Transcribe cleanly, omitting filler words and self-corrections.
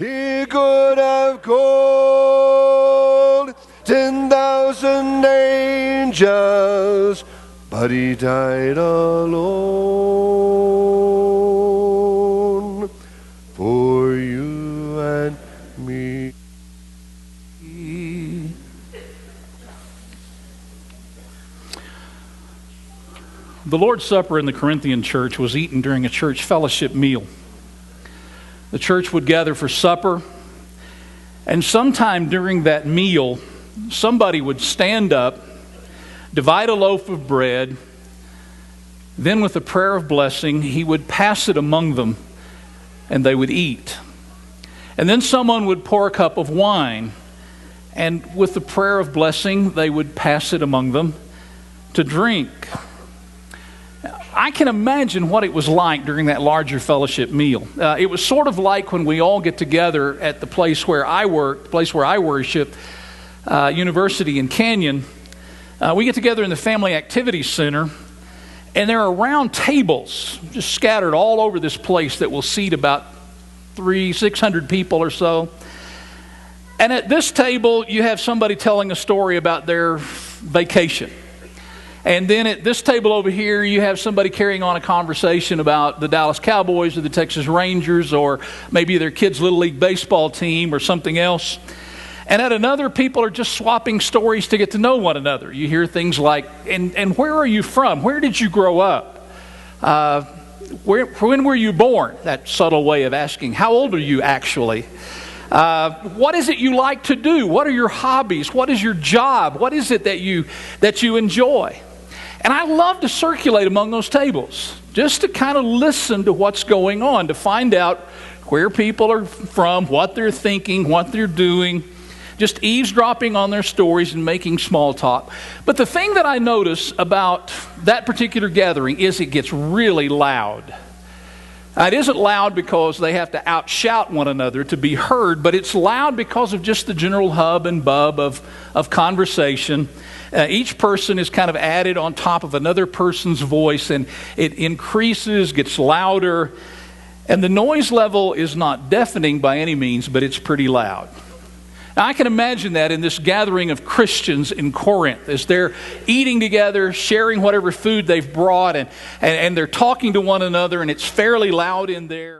He could have called 10,000 angels, but he died alone for you and me. The Lord's Supper in the Corinthian church was eaten during a church fellowship meal. The church would gather for supper, and sometime during that meal, somebody would stand up, divide a loaf of bread, then with a prayer of blessing, he would pass it among them, and they would eat. And then someone would pour a cup of wine, and with the prayer of blessing, they would pass it among them to drink. I can imagine what it was like during that larger fellowship meal. It was sort of like when we all get together at the place where I work, the place where I worship, University in Canyon. We get together in the Family Activities Center, and there are round tables just scattered all over this place that will seat about 600 people or so. And at this table, you have somebody telling a story about their vacation. And then at this table over here, you have somebody carrying on a conversation about the Dallas Cowboys or the Texas Rangers or maybe their kids' Little League baseball team or something else. And at another, people are just swapping stories to get to know one another. You hear things like, and where are you from? Where did you grow up? When were you born? That subtle way of asking, how old are you actually? What is it you like to do? What are your hobbies? What is your job? What is it that you enjoy? And I love to circulate among those tables, just to kind of listen to what's going on, to find out where people are from, what they're thinking, what they're doing, just eavesdropping on their stories and making small talk. But the thing that I notice about that particular gathering is it gets really loud. It isn't loud because they have to outshout one another to be heard, but it's loud because of just the general hub and bub of conversation. Each person is kind of added on top of another person's voice, and it increases, gets louder, and the noise level is not deafening by any means, but it's pretty loud. Now, I can imagine that in this gathering of Christians in Corinth as they're eating together, sharing whatever food they've brought, and they're talking to one another, and it's fairly loud in there.